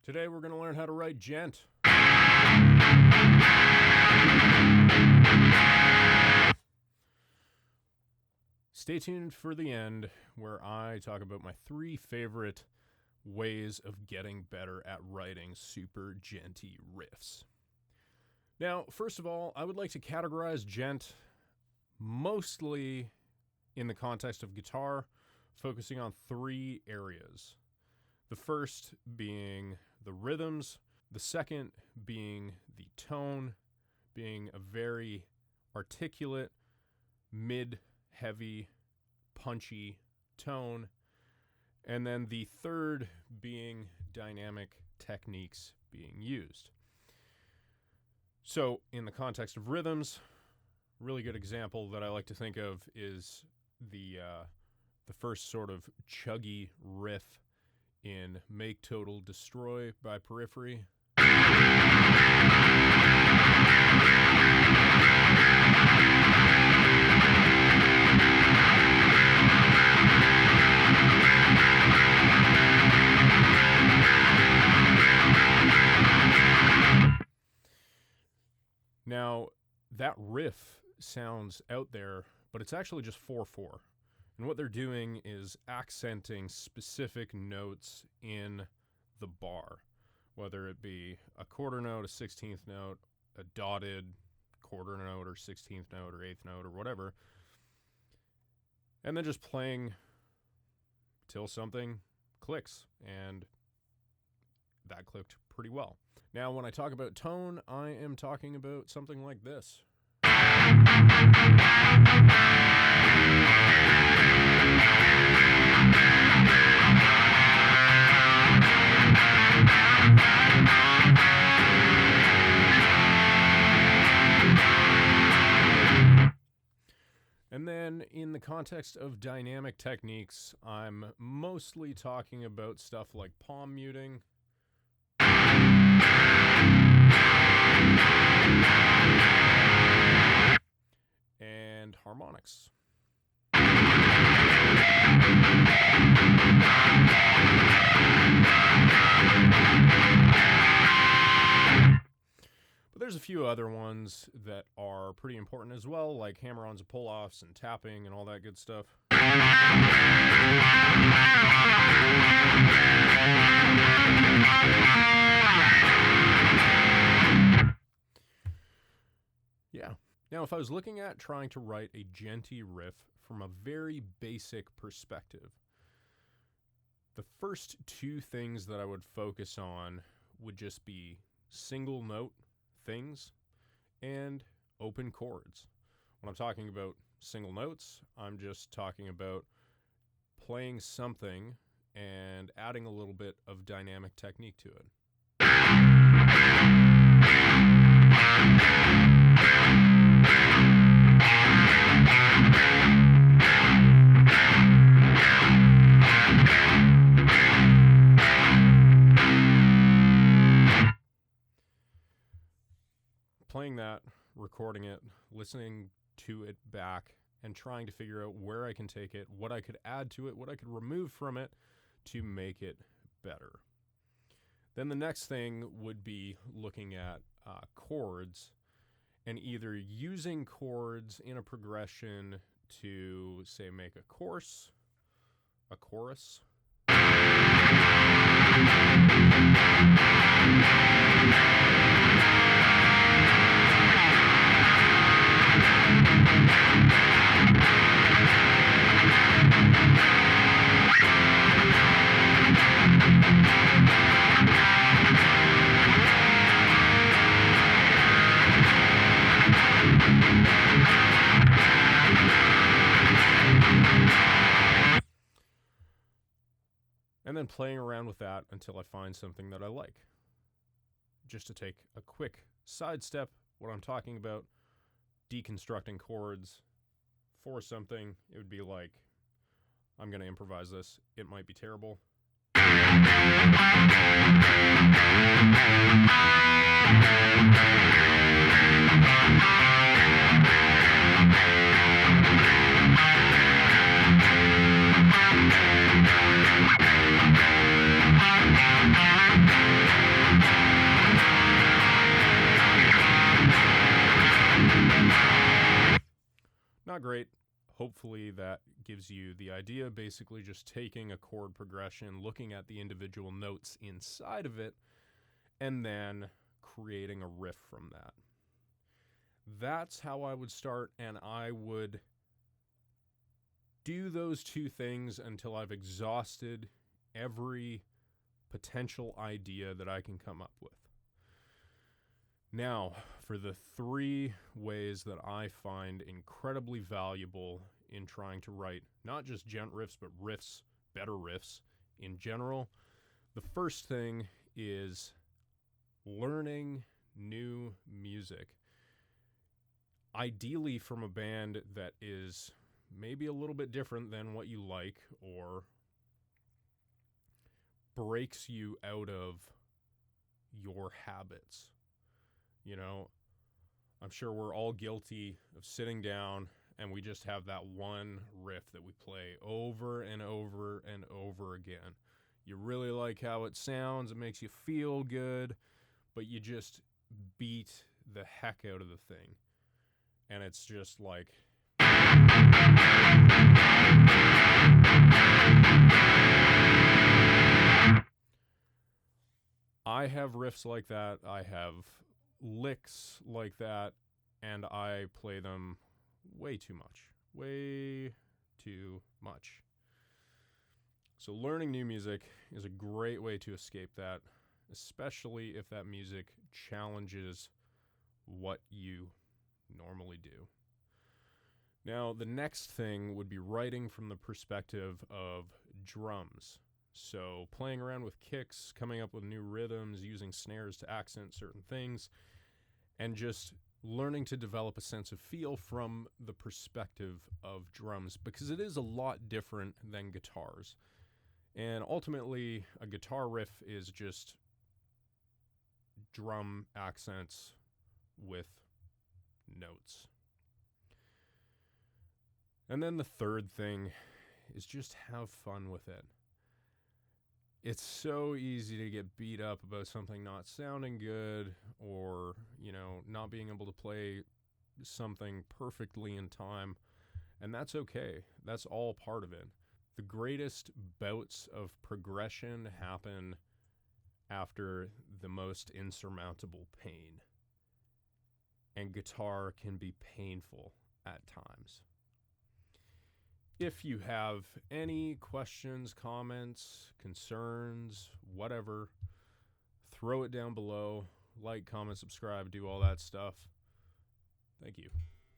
Today we're going to learn how to write Djent. Stay tuned for the end where I talk about my 3 favorite ways of getting better at writing super djenty riffs. Now, first of all, I would like to categorize Djent mostly in the context of guitar, focusing on 3 areas. The first being the rhythms, the second being the tone, being a very articulate, mid-heavy, punchy tone, and then the third being dynamic techniques being used. So in the context of rhythms, a really good example that I like to think of is the first sort of chuggy riff in Make Total Destroy by Periphery. Now, that riff sounds out there, but it's actually just 4/4. And what they're doing is accenting specific notes in the bar, whether it be a quarter note, a 16th note, a dotted quarter note or 16th note or 8th note or whatever, and then just playing till something clicks, and that clicked pretty well. Now, when I talk about tone, I am talking about something like this. And then in the context of dynamic techniques, I'm mostly talking about stuff like palm muting, and harmonics. But there's a few other ones that are pretty important as well, like hammer-ons and pull-offs and tapping and all that good stuff. Yeah. Now, if I was looking at trying to write a djenty riff from a very basic perspective, the first 2 things that I would focus on would just be single note things and open chords. When I'm talking about single notes, I'm just talking about playing something and adding a little bit of dynamic technique to it. Playing that, recording it, listening to it back, and trying to figure out where I can take it, what I could add to it, what I could remove from it to make it better. Then the next thing would be looking at chords and either using chords in a progression to, say, make a chorus, and then playing around with that until I find something that I like. Just to take a quick sidestep, what I'm talking about, deconstructing chords for something, it would be like, I'm going to improvise this, it might be terrible. great. Hopefully that gives you the idea. Basically just taking a chord progression, looking at the individual notes inside of it, and then creating a riff from that. That's how I would start, and I would do those two things until I've exhausted every potential idea that I can come up with. Now, for the 3 ways that I find incredibly valuable in trying to write not just djent riffs, but riffs, better riffs in general. The first thing is learning new music. Ideally from a band that is maybe a little bit different than what you like, or breaks you out of your habits. You know, I'm sure we're all guilty of sitting down and we just have that one riff that we play over and over and over again. You really like how it sounds, it makes you feel good, but you just beat the heck out of the thing. And it's just like... I have riffs like that, I have licks like that, and I play them way too much. Way too much. So learning new music is a great way to escape that, especially if that music challenges what you normally do. Now, the next thing would be writing from the perspective of drums. So playing around with kicks, coming up with new rhythms, using snares to accent certain things, and just learning to develop a sense of feel from the perspective of drums, because it is a lot different than guitars. And ultimately, a guitar riff is just drum accents with notes. And then the third thing is just have fun with it. It's so easy to get beat up about something not sounding good, or, you know, not being able to play something perfectly in time. And that's okay. That's all part of it. The greatest bouts of progression happen after the most insurmountable pain. And guitar can be painful at times. If you have any questions, comments, concerns, whatever, throw it down below. Like, comment, subscribe, do all that stuff. Thank you.